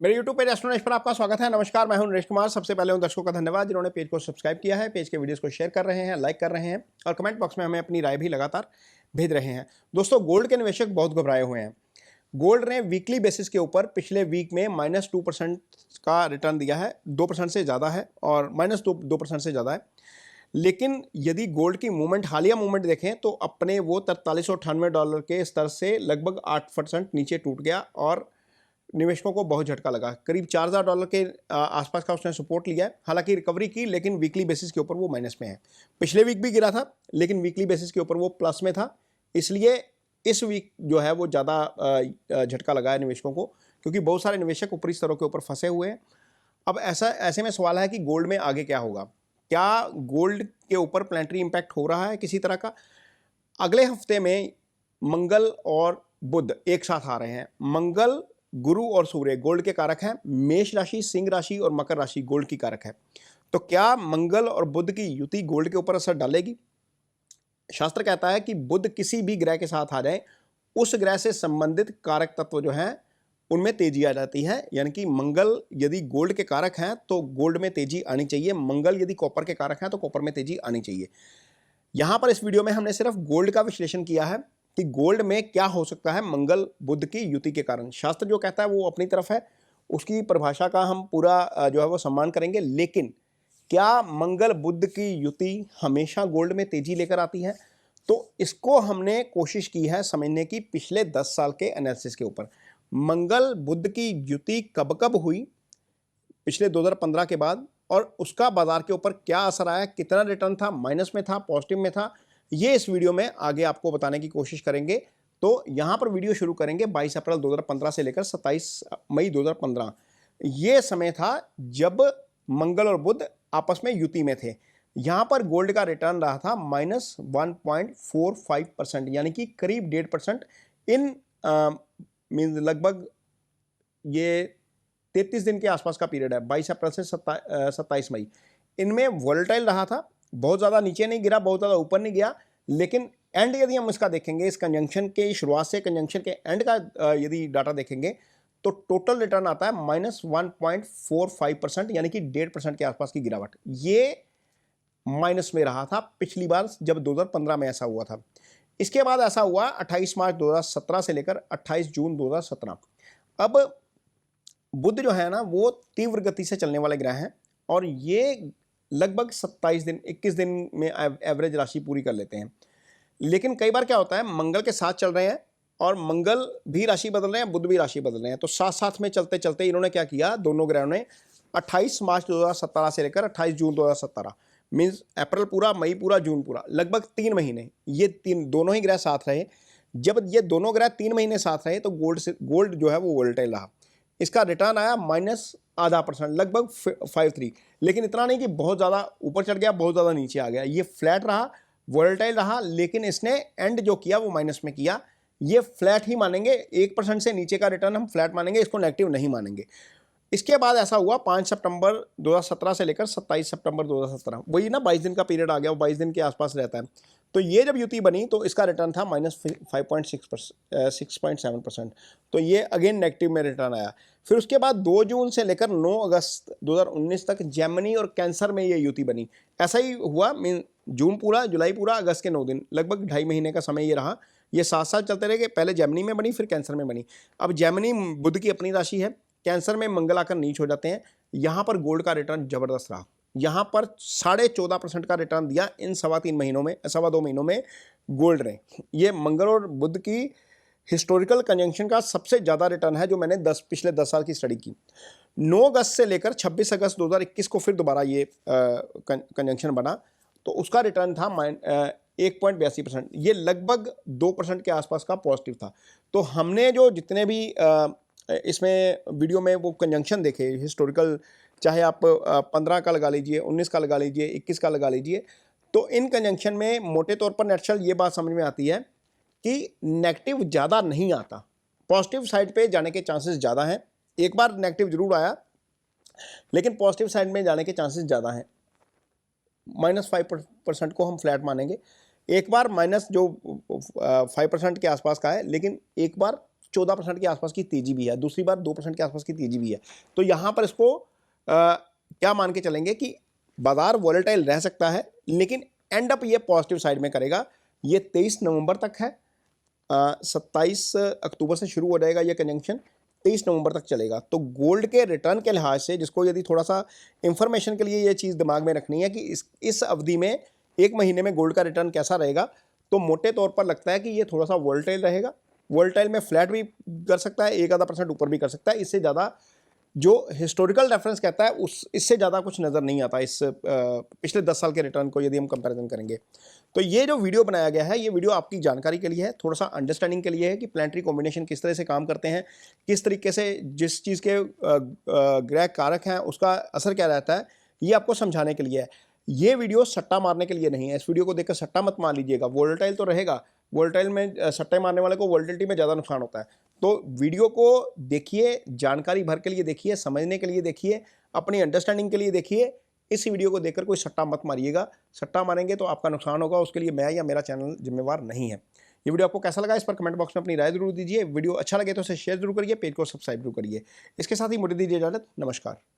मेरे YouTube page astro Naresh पर आपका स्वागत है। नमस्कार, मैं हूं नरेश कुमार। सबसे पहले उन दर्शकों का धन्यवाद जिन्होंने पेज को सब्सक्राइब किया है, पेज के वीडियोस को शेयर कर रहे हैं, लाइक कर रहे हैं और कमेंट बॉक्स में हमें अपनी राय भी लगातार भेज रहे हैं। दोस्तों, गोल्ड के निवेशक बहुत घबराए हुए हैं। गोल्ड ने वीकली बेसिस के ऊपर पिछले वीक में -2% का रिटर्न दिया है, 2% से ज़्यादा है और -2% से ज़्यादा है। लेकिन यदि गोल्ड की मूवमेंट, हालिया मूवमेंट देखें तो अपने वो $4398 के स्तर से लगभग 8% नीचे टूट गया और निवेशकों को बहुत झटका लगा। करीब $4000 के आसपास का उसने सपोर्ट लिया है। हालांकि रिकवरी की, लेकिन वीकली बेसिस के ऊपर वो माइनस में है। पिछले वीक भी गिरा था, लेकिन वीकली बेसिस के ऊपर वो प्लस में था। इसलिए इस वीक जो है वो ज़्यादा झटका लगा है निवेशकों को, क्योंकि बहुत सारे निवेशक ऊपरी स्तरों के ऊपर फंसे हुए हैं। अब ऐसे में सवाल है कि गोल्ड में आगे क्या होगा? क्या गोल्ड के ऊपर प्लैनेटरी इंपैक्ट हो रहा है किसी तरह का? अगले हफ्ते में मंगल और बुध एक साथ आ रहे हैं। मंगल, गुरु और सूर्य गोल्ड के कारक हैं। मेष राशि, सिंह राशि और मकर राशि गोल्ड की कारक है। तो क्या मंगल और बुध की युति गोल्ड के ऊपर असर डालेगी? शास्त्र कहता है कि बुध किसी भी ग्रह के साथ आ जाए, उस ग्रह से संबंधित कारक तत्व जो हैं उनमें तेजी आ जाती है। यानी कि मंगल यदि गोल्ड के कारक हैं तो गोल्ड में तेजी आनी चाहिए। मंगल यदि कॉपर के कारक हैं तो कॉपर में तेजी आनी चाहिए। यहां पर इस वीडियो में हमने सिर्फ गोल्ड का विश्लेषण किया है कि गोल्ड में क्या हो सकता है मंगल बुध की युति के कारण। शास्त्र जो कहता है वो अपनी तरफ है, उसकी परिभाषा का हम पूरा जो है वो सम्मान करेंगे। लेकिन क्या मंगल बुध की युति हमेशा गोल्ड में तेजी लेकर आती है? तो इसको हमने कोशिश की है समझने की पिछले 10 साल के एनालिसिस के ऊपर। मंगल बुध की युति कब कब हुई पिछले 2015 के बाद, और उसका बाजार के ऊपर क्या असर आया, कितना रिटर्न था, माइनस में था, पॉजिटिव में था, ये इस वीडियो में आगे आपको बताने की कोशिश करेंगे। तो यहां पर वीडियो शुरू करेंगे 22 अप्रैल 2015 से लेकर 27 मई 2015। ये समय था जब मंगल और बुध आपस में युति में थे। यहां पर गोल्ड का रिटर्न रहा था -1.45%, यानी कि करीब 1.5%। इन मीन लगभग ये 33 दिन के आसपास का पीरियड है, 22 अप्रैल से 27 मई। इनमें वोलेटाइल रहा था, बहुत ज़्यादा नीचे नहीं गिरा, बहुत ज़्यादा ऊपर नहीं गया। लेकिन एंड यदि हम इसका देखेंगे, इस कंजंक्शन के शुरुआत से कंजंक्शन के एंड का यदि डाटा देखेंगे तो टोटल रिटर्न आता है -1.45%, यानी कि 1.5% के आसपास की गिरावट। ये माइनस में रहा था पिछली बार जब 2015 में ऐसा हुआ था। इसके बाद ऐसा हुआ 28 मार्च 2017 से लेकर 28 जून 2017। अब बुध जो है ना वो तीव्र गति से चलने वाले ग्रह हैं और ये लगभग 27 दिन 21 दिन में एवरेज राशि पूरी कर लेते हैं। लेकिन कई बार क्या होता है, मंगल के साथ चल रहे हैं और मंगल भी राशि बदल रहे हैं, बुध भी राशि बदल रहे हैं। तो साथ साथ में चलते चलते इन्होंने क्या किया, दोनों ग्रहों ने 28 मार्च 2017 से लेकर 28 जून 2017, मीन्स अप्रैल पूरा, मई पूरा, जून पूरा, लगभग 3 महीने ये दोनों ही ग्रह साथ रहे। जब ये दोनों ग्रह 3 महीने साथ रहे तो गोल्ड जो है वो वोलेटाइल रहा। इसका रिटर्न आया -0.5%, लगभग 53। लेकिन इतना नहीं कि बहुत ज़्यादा ऊपर चढ़ गया, बहुत ज़्यादा नीचे आ गया। ये फ्लैट रहा, वोलेटाइल रहा, लेकिन इसने एंड जो किया वो माइनस में किया। ये फ्लैट ही मानेंगे, 1% से नीचे का रिटर्न हम फ्लैट मानेंगे, इसको नेगेटिव नहीं मानेंगे। इसके बाद ऐसा हुआ 5 सितंबर 2017 से लेकर 27 सितंबर 2017, वही ना 22 दिन का पीरियड आ गया, वो 22 दिन के आसपास रहता है। तो ये जब युति बनी तो इसका रिटर्न था -6.7%। तो ये अगेन नेगेटिव में रिटर्न आया। फिर उसके बाद 2 जून से लेकर 9 अगस्त 2019 तक जेमिनी और कैंसर में ये युति बनी। ऐसा ही हुआ, मीन जून पूरा, जुलाई पूरा, अगस्त के 9 दिन, लगभग 2.5 महीने का समय ये रहा। ये 7 साल चलते रहे, पहले जेमिनी में बनी, फिर कैंसर में बनी। अब जेमिनी बुध की अपनी राशि है, कैंसर में मंगल आकर नीच हो जाते हैं। यहाँ पर गोल्ड का रिटर्न जबरदस्त रहा। यहाँ पर 14.5% का रिटर्न दिया इन 2 महीनों में गोल्ड ने। ये मंगल और बुध की हिस्टोरिकल कंजंक्शन का सबसे ज़्यादा रिटर्न है जो मैंने पिछले 10 साल की स्टडी की। 9 अगस्त से लेकर 26 अगस्त 2021 को फिर दोबारा ये कंजंक्शन बना, तो उसका रिटर्न था 1.82%। ये लगभग 2% के आसपास का पॉजिटिव था। तो हमने जो जितने भी इसमें वीडियो में वो कंजंक्शन देखे हिस्टोरिकल, चाहे आप 15 का लगा लीजिए, 19 का लगा लीजिए, 21 का लगा लीजिए, तो इन कंजंक्शन में मोटे तौर पर नेचुरल ये बात समझ में आती है कि नेगेटिव ज़्यादा नहीं आता, पॉजिटिव साइड पे जाने के चांसेस ज़्यादा हैं। एक बार नेगेटिव जरूर आया, लेकिन पॉजिटिव साइड में जाने के चांसेस ज़्यादा हैं। -5% को हम फ्लैट मानेंगे। एक बार माइनस जो 5% के आसपास का है, लेकिन एक बार 14% के आसपास की तेजी भी है, दूसरी बार 2% के आसपास की तेजी भी है। तो यहाँ पर इसको क्या मान के चलेंगे कि बाजार वॉलेटाइल रह सकता है, लेकिन एंड अप ये पॉजिटिव साइड में करेगा। ये 23 नवंबर तक है, 27 अक्टूबर से शुरू हो जाएगा ये कंजंक्शन, 23 नवंबर तक चलेगा। तो गोल्ड के रिटर्न के लिहाज से, जिसको यदि थोड़ा सा इंफॉर्मेशन के लिए ये चीज़ दिमाग में रखनी है कि इस अवधि में 1 महीने में गोल्ड का रिटर्न कैसा रहेगा, तो मोटे तौर पर लगता है कि ये थोड़ा सा वोलेटाइल रहेगा। वोलेटाइल में फ्लैट भी कर सकता है, 1-आधा% ऊपर भी कर सकता है। इससे ज़्यादा जो हिस्टोरिकल रेफरेंस कहता है इससे ज़्यादा कुछ नज़र नहीं आता इस पिछले 10 साल के रिटर्न को यदि हम कंपैरिजन करेंगे। तो ये जो वीडियो बनाया गया है, ये वीडियो आपकी जानकारी के लिए है, थोड़ा सा अंडरस्टैंडिंग के लिए है कि प्लानिटरी कॉम्बिनेशन किस तरह से काम करते हैं, किस तरीके से जिस चीज़ के ग्रह कारक हैं उसका असर क्या रहता है, ये आपको समझाने के लिए है। ये वीडियो सट्टा मारने के लिए नहीं है। इस वीडियो को देखकर सट्टा मत मार लीजिएगा। वोलेटाइल तो रहेगा, वोलेटाइल में सट्टे मारने वाले को वोलेटिलिटी में ज़्यादा नुकसान होता है। तो वीडियो को देखिए, जानकारी भर के लिए देखिए, समझने के लिए देखिए, अपनी अंडरस्टैंडिंग के लिए देखिए। इस वीडियो को देखकर कोई सट्टा मत मारिएगा। सट्टा मारेंगे तो आपका नुकसान होगा, उसके लिए मैं या मेरा चैनल जिम्मेवार नहीं है। ये वीडियो आपको कैसा लगा, इस पर कमेंट बॉक्स में अपनी राय जरूर दीजिए। वीडियो अच्छा लगे तो इसे शेयर जरूर करिए, पेज को सब्सक्राइब जरूर करिए। इसके साथ ही मुझे दीजिए इजाजत। नमस्कार।